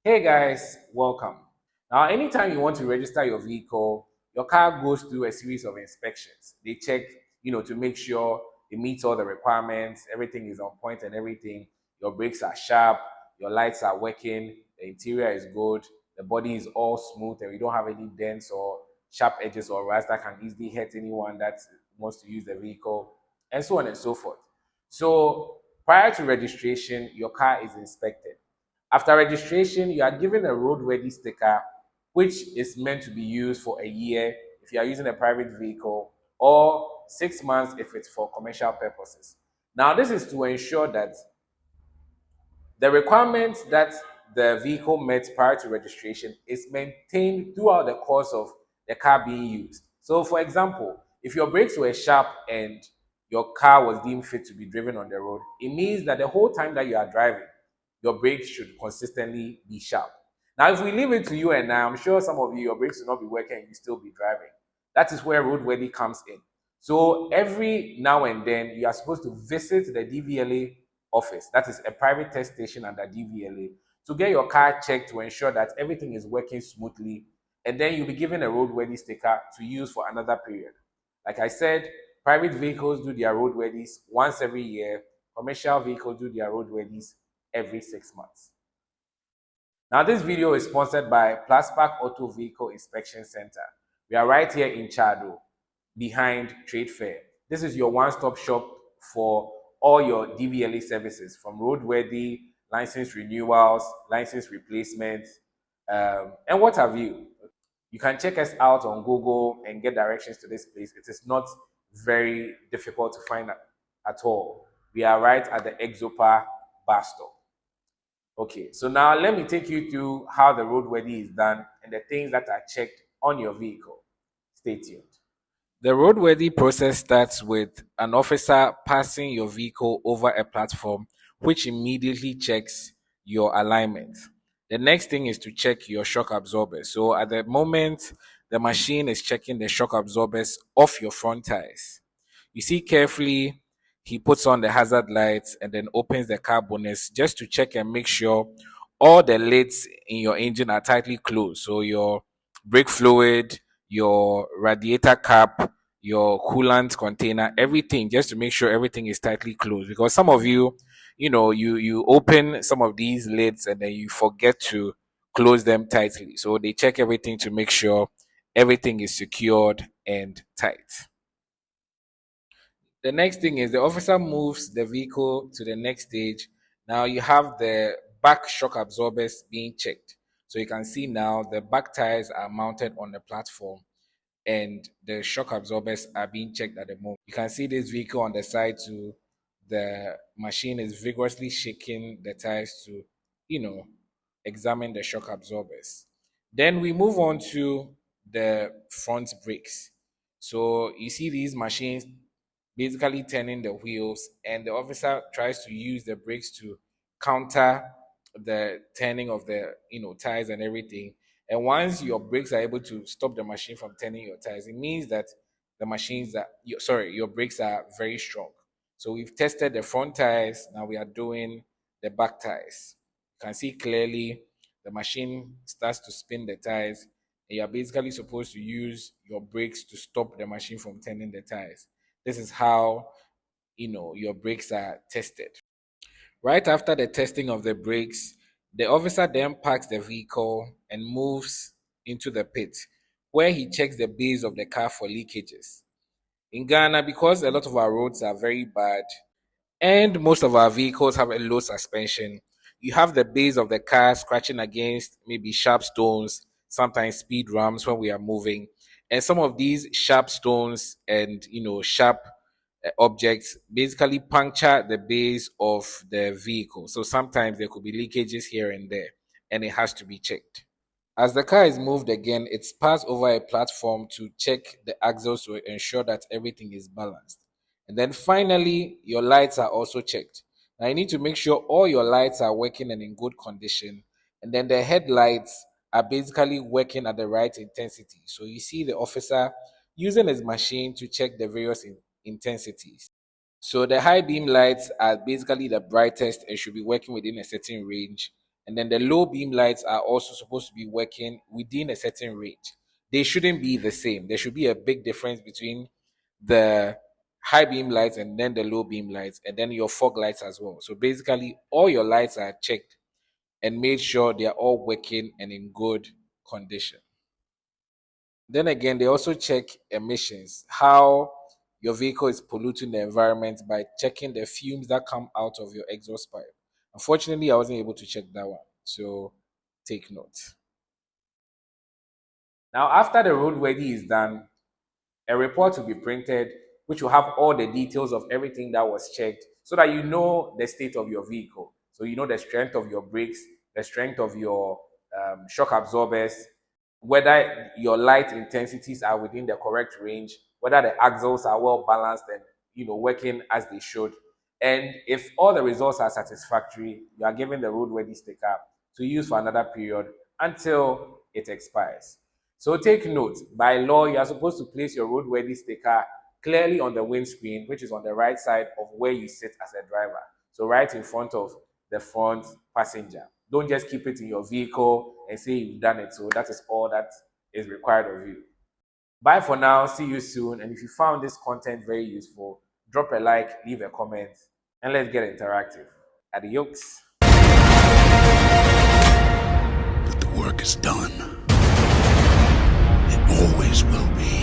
Hey guys, welcome. Now, anytime you want to register your vehicle, your car goes through a series of inspections. They check, to make sure it meets all the requirements, everything is on point and everything. Your brakes are sharp, your lights are working, the interior is good, the body is all smooth, and we don't have any dents or sharp edges or rust that can easily hurt anyone that wants to use the vehicle, and so on and so forth. So, prior to registration, your car is inspected. After registration, you are given a roadworthy sticker, which is meant to be used for a year if you are using a private vehicle, or 6 months if it's for commercial purposes. Now, this is to ensure that the requirements that the vehicle met prior to registration is maintained throughout the course of the car being used. So, for example, if your brakes were sharp and your car was deemed fit to be driven on the road, it means that the whole time that you are driving, your brakes should consistently be sharp. Now, if we leave it to you and I'm sure some of you, your brakes will not be working and you still be driving. That is where roadworthy comes in. So every now and then, you are supposed to visit the DVLA office, that is a private test station under DVLA, to get your car checked to ensure that everything is working smoothly. And then you'll be given a roadworthy sticker to use for another period. Like I said, private vehicles do their roadworthies once every year, commercial vehicles do their roadworthies every 6 months. Now, this video is sponsored by Plaspark Auto Vehicle Inspection Center. We are right here in Chado, behind Trade Fair. This is your one-stop shop for all your DVLA services, from roadworthy, license renewals, license replacements, and what have you. You can check us out on Google and get directions to this place. It is not very difficult to find at all. We are right at the Exopa bus stop. Okay, so now let me take you through how the roadworthy is done and the things that are checked on your vehicle. Stay tuned. The roadworthy process starts with an officer passing your vehicle over a platform, which immediately checks your alignment. The next thing is to check your shock absorbers. So at the moment, the machine is checking the shock absorbers off your front tires. You see carefully, he puts on the hazard lights and then opens the car bonnet just to check and make sure all the lids in your engine are tightly closed. So your brake fluid, your radiator cap, your coolant container, everything, just to make sure everything is tightly closed. Because some of you, you open some of these lids and then you forget to close them tightly. So they check everything to make sure everything is secured and tight. The next thing is the officer moves the vehicle to the next stage. Now you have the back shock absorbers being checked. So you can see now the back tires are mounted on the platform and the shock absorbers are being checked at the moment. You can see this vehicle on the side too. The machine is vigorously shaking the tires to, you know, examine the shock absorbers. Then we move on to the front brakes. So you see these machines basically turning the wheels, and the officer tries to use the brakes to counter the turning of the tires and everything. And once your brakes are able to stop the machine from turning your tires, it means that your brakes are very strong. So we've tested the front tires. Now we are doing the back tires. You can see clearly the machine starts to spin the tires, and you're basically supposed to use your brakes to stop the machine from turning the tires. This is how your brakes are tested. Right after the testing of the brakes, the officer then parks the vehicle and moves into the pit, where he checks the base of the car for leakages. In Ghana, because a lot of our roads are very bad and most of our vehicles have a low suspension, you have the base of the car scratching against maybe sharp stones, sometimes speed ramps when we are moving. And some of these sharp stones and sharp objects basically puncture the base of the vehicle. So sometimes there could be leakages here and there, and it has to be checked. As the car is moved again, it's passed over a platform to check the axles to ensure that everything is balanced. And then finally, your lights are also checked. Now you need to make sure all your lights are working and in good condition. And then the headlights are basically working at the right intensity. So you see the officer using his machine to check the various intensities. So the high beam lights are basically the brightest and should be working within a certain range. And then the low beam lights are also supposed to be working within a certain range. They shouldn't be the same. There should be a big difference between the high beam lights and then the low beam lights, and then your fog lights as well. So basically, all your lights are checked and made sure they are all working and in good condition. Then again, they also check emissions, how your vehicle is polluting the environment by checking the fumes that come out of your exhaust pipe. Unfortunately, I wasn't able to check that one, so take note. Now, after the roadworthy is done, a report will be printed which will have all the details of everything that was checked so that you know the state of your vehicle. So you know the strength of your brakes, the strength of your shock absorbers, whether your light intensities are within the correct range, whether the axles are well balanced and working as they should. And if all the results are satisfactory, you are given the roadworthy sticker to use for another period until it expires. So take note, by law, you are supposed to place your roadworthy sticker clearly on the windscreen, which is on the right side of where you sit as a driver. So right in front of the front passenger. Don't just keep it in your vehicle and say you've done it. So that is all that is required of you. Bye for now. See you soon. And if you found this content very useful, drop a like, leave a comment, and let's get interactive. Adios. The work is done. It always will be.